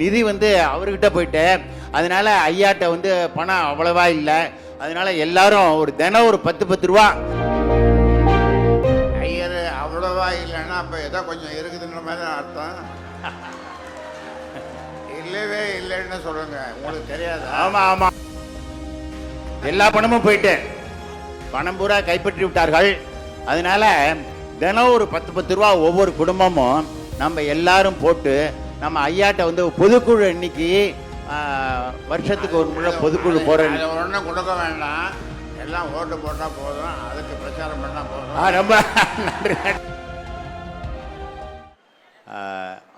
நிதி அவர்கிட்ட போயிட்டு, அதனால ஐயாட்ட பணம் அவ்வளவா இல்லை. அதனால எல்லாரும் தினம் ஒரு 10 ரூபா. ஐயர் அவ்வளவா இல்லைன்னா அப்போ ஏதோ கொஞ்சம் இருக்குதுன்ற மாதிரி தான் அர்த்தம். இல்லவே இல்லைன்னு சொல்லுங்க, உங்களுக்கு தெரியாது. ஆமா ஆமா, எல்லா பணமும் போயிட்டு பணம் பூரா கைப்பற்றி விட்டார்கள். அதனால தினம் ஒரு 10 ரூபா ஒவ்வொரு குடும்பமும் நம்ம எல்லாரும் போட்டு நம்ம ஐயாட்ட பொதுக்குழு இன்னைக்கு வருஷத்துக்கு ஒரு முறை பொதுக்குழு போறேன். ஒன்றும் கொடுக்க வேண்டாம், எல்லாம் ஓட்டு போட்டால் போதும், அதுக்கு பிரச்சாரம் பண்ணால் போதும். ரொம்ப நன்றி.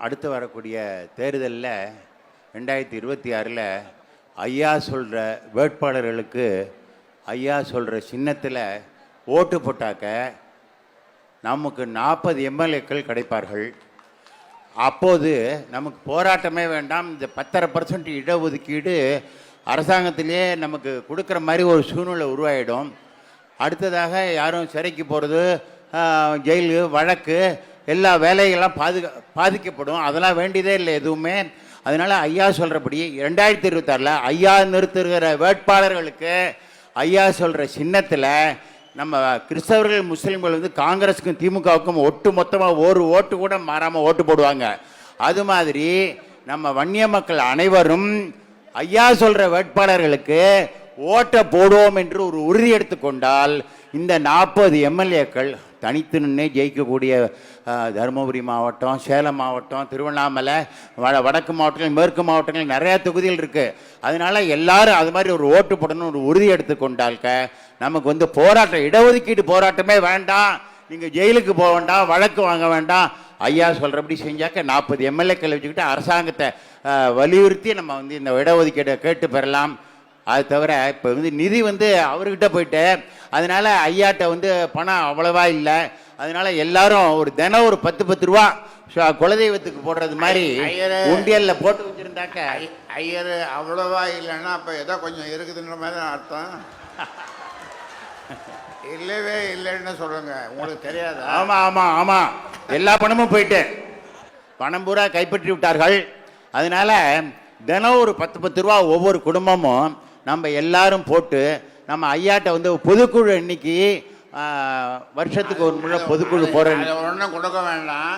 அடுத்து வரக்கூடிய தேர்தலில் 2026 ஐயா சொல்கிற வேட்பாளர்களுக்கு ஐயா சொல்கிற சின்னத்தில் ஓட்டு போட்டாக்க நமக்கு 40 எம்எல்ஏக்கள் கிடைப்பார்கள். அப்போது நமக்கு போராட்டமே வேண்டாம். இந்த 10% இடஒதுக்கீடு அரசாங்கத்திலே நமக்கு கொடுக்குற மாதிரி ஒரு சூழ்நிலை உருவாயிடும். அடுத்ததாக யாரும் சிறைக்கு போகிறது, ஜெயிலு, வழக்கு, எல்லா வேலைகள்லாம் பாதிக்கப்படும். அதெல்லாம் வேண்டியதே இல்லை எதுவுமே. அதனால் ஐயா சொல்கிறபடி 2026 ஐயா நிறுத்துகிற வேட்பாளர்களுக்கு ஐயா சொல்கிற சின்னத்தில் நம்ம கிறிஸ்தவர்கள், முஸ்லீம்கள் காங்கிரஸுக்கும் திமுகவுக்கும் ஒட்டு மொத்தமாக ஒரு ஓட்டு கூட மாறாமல் ஓட்டு போடுவாங்க. அது மாதிரி நம்ம வன்னிய மக்கள் அனைவரும் ஐயா சொல்கிற வேட்பாளர்களுக்கு ஓட்டை போடுவோம் என்று ஒரு உறுதி எடுத்துக்கொண்டால் இந்த 40 எம்எல்ஏக்கள் தனித்து நின்று ஜெயிக்கக்கூடிய தருமபுரி மாவட்டம், சேலம் மாவட்டம், திருவண்ணாமலை, வடக்கு மாவட்டங்கள், மேற்கு மாவட்டங்கள் நிறையா தொகுதிகள் இருக்குது. அதனால எல்லாரும் அது மாதிரி ஒரு ஓட்டு போடணும் ஒரு உறுதி எடுத்துக்கொண்டால்க நமக்கு போராட்டம், இடஒதுக்கீடு போராட்டமே வேண்டாம், நீங்கள் ஜெயிலுக்கு போக வேண்டாம், வழக்கு வாங்க வேண்டாம். ஐயா சொல்கிறபடி செஞ்சாக்க 40 எம்எல்ஏக்களை வச்சுக்கிட்டு அரசாங்கத்தை வலியுறுத்தி நம்ம இந்த இடஒதுக்கீடை கேட்டு பெறலாம். அது தவிர இப்போ நிதி அவர்கிட்ட போயிட்டு, அதனால ஐயாட்ட பணம் அவ்வளவா இல்லை. அதனால எல்லாரும் தினம் ஒரு 10 ரூபா குலதெய்வத்துக்கு போடுறது மாதிரி உண்டியல்ல போட்டு வச்சிருந்தாக்க ஐயர் அவ்வளவா இல்லைன்னா அப்போ ஏதோ கொஞ்சம் இருக்குதுன்ற மாதிரி தான் அர்த்தம். இல்லவே இல்லைன்னு சொல்லுங்க, உங்களுக்கு தெரியாது. ஆமா ஆமா ஆமா, எல்லா பணமும் போயிட்டு பணம் பூரா கைப்பற்றி விட்டார்கள். அதனால தினம் ஒரு 10 ரூபா ஒவ்வொரு குடும்பமும் நம்ம எல்லாரும் போட்டு நம்ம ஐயாட்ட பொதுக்குழு இன்னைக்கு வருஷத்துக்கு ஒரு முறை பொதுக்குழு போறேன். ஒன்றும் கொடுக்க வேண்டாம்,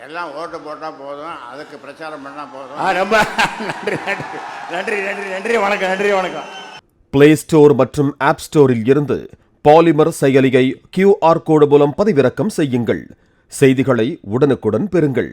எல்லாம் ஓட்டு போட்டால் போதும், அதுக்கு பிரச்சாரம் பண்ணால் போதும். ரொம்ப நன்றி நன்றி நன்றி நன்றி வணக்கம். நன்றி வணக்கம். பிளே ஸ்டோர் மற்றும் ஆப் ஸ்டோரில் இருந்து பாலிமர் செயலியை QR கோடு மூலம் பதிவிறக்கம் செய்யுங்கள். செய்திகளை உடனுக்குடன் பெறுங்கள்.